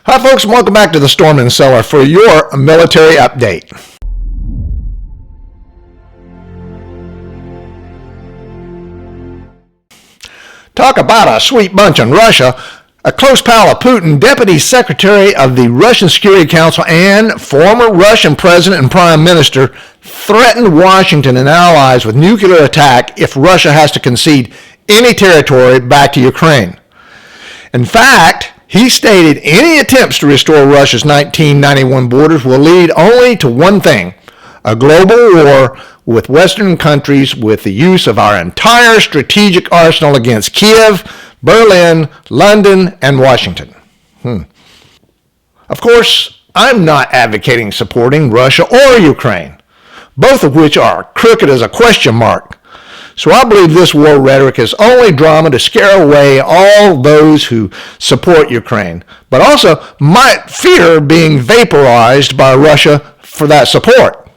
Hi folks, and welcome back to the Storm and Cellar for your military update. Talk about a sweet bunch in Russia. A close pal of Putin, Deputy Secretary of the Russian Security Council and former Russian President and Prime Minister, threatened Washington and allies with nuclear attack if Russia has to concede any territory back to Ukraine. In fact, he stated any attempts to restore Russia's 1991 borders will lead only to one thing: a global war with Western countries with the use of our entire strategic arsenal against Kiev, Berlin, London, and Washington. Of course, I'm not advocating supporting Russia or Ukraine, both of which are crooked as a question mark. So I believe this war rhetoric is only drama to scare away all those who support Ukraine, but also might fear being vaporized by Russia for that support.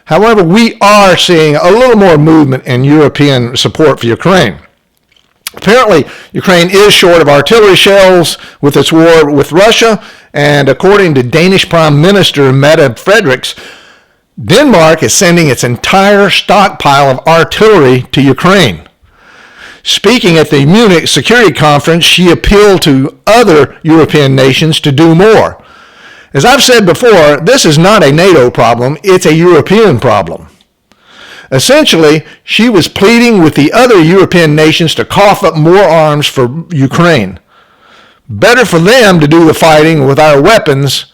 However, we are seeing a little more movement in European support for Ukraine. Apparently, Ukraine is short of artillery shells with its war with Russia, and according to Danish Prime Minister Medvedev, Denmark is sending its entire stockpile of artillery to Ukraine. Speaking at the Munich Security Conference, she appealed to other European nations to do more. As I've said before, this is not a NATO problem, it's a European problem. Essentially, she was pleading with the other European nations to cough up more arms for Ukraine. Better for them to do the fighting with our weapons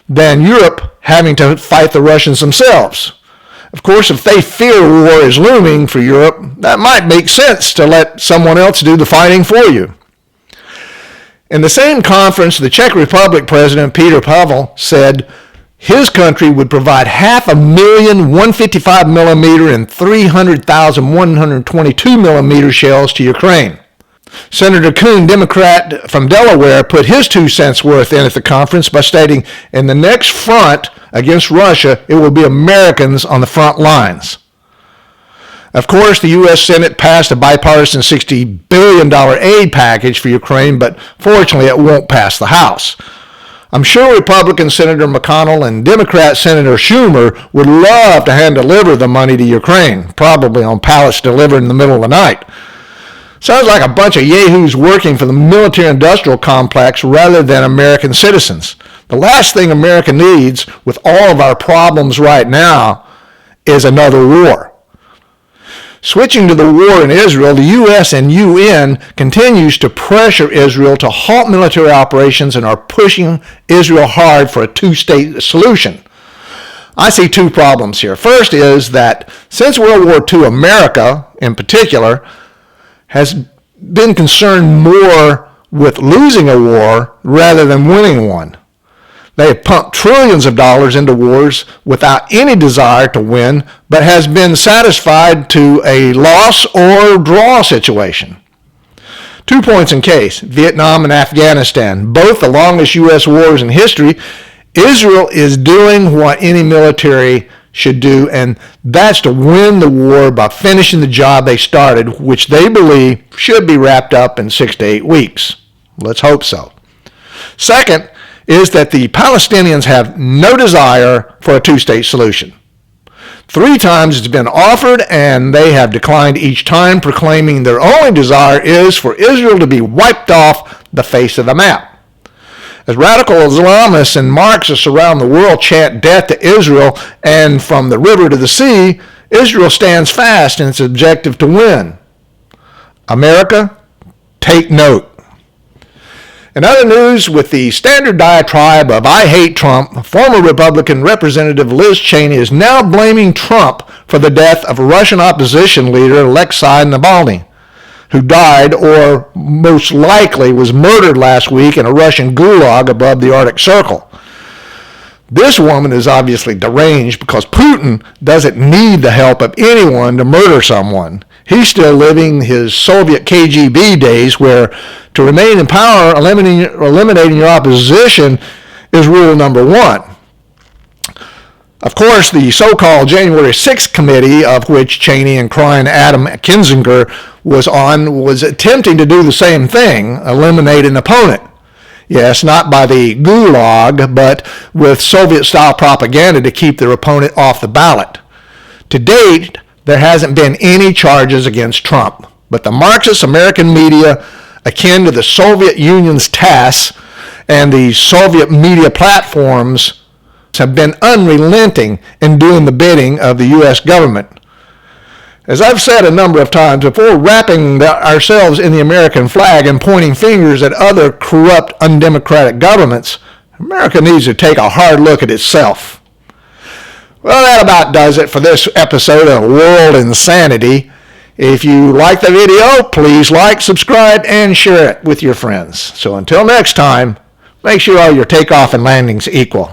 than Europe having to fight the Russians themselves. Of course, if they fear war is looming for Europe, that might make sense to let someone else do the fighting for you. In the same conference, the Czech Republic President Petr Pavel said his country would provide 500,000 155 millimeter and 300,000 122 millimeter shells to Ukraine. Senator Kuhn, Democrat from Delaware, put his 2 cents worth in at the conference by stating, in the next front against Russia, it will be Americans on the front lines. Of course, the U.S. Senate passed a bipartisan $60 billion aid package for Ukraine, but fortunately it won't pass the House. I'm sure Republican Senator McConnell and Democrat Senator Schumer would love to hand-deliver the money to Ukraine, probably on pallets delivered in the middle of the night. Sounds like a bunch of yahoos working for the military-industrial complex rather than American citizens. The last thing America needs, with all of our problems right now, is another war. Switching to the war in Israel, the U.S. and UN continues to pressure Israel to halt military operations and are pushing Israel hard for a two-state solution. I see two problems here. First is that since World War II, America, in particular, has been concerned more with losing a war rather than winning one. They have pumped trillions of dollars into wars without any desire to win, but has been satisfied to a loss or draw situation. 2 points in case: Vietnam and Afghanistan, both the longest U.S. wars in history. Israel is doing what any military should do, and that's to win the war by finishing the job they started, which they believe should be wrapped up in 6 to 8 weeks. Let's hope so. Second is that the Palestinians have no desire for a two-state solution. 3 times it's been offered, and they have declined each time, proclaiming their only desire is for Israel to be wiped off the face of the map. As radical Islamists and Marxists around the world chant death to Israel and from the river to the sea, Israel stands fast in its objective to win. America, take note. In other news, with the standard diatribe of "I hate Trump," former Republican Representative Liz Cheney is now blaming Trump for the death of Russian opposition leader Alexi Navalny, who died or most likely was murdered last week in a Russian gulag above the Arctic Circle. This woman is obviously deranged because Putin doesn't need the help of anyone to murder someone. He's still living his Soviet KGB days where to remain in power, eliminating your opposition is rule number 1. Of course, the so-called January 6th committee, of which Cheney and Klein Adam Kinzinger was on, was attempting to do the same thing, eliminate an opponent. Yes, not by the gulag, but with Soviet-style propaganda to keep their opponent off the ballot. To date, there hasn't been any charges against Trump, but the Marxist American media, akin to the Soviet Union's TASS and the Soviet media platforms, have been unrelenting in doing the bidding of the U.S. government. As I've said a number of times, before wrapping ourselves in the American flag and pointing fingers at other corrupt, undemocratic governments, America needs to take a hard look at itself. Well, that about does it for this episode of World Insanity. If you like the video, please like, subscribe, and share it with your friends. So until next time, make sure all your takeoff and landings equal.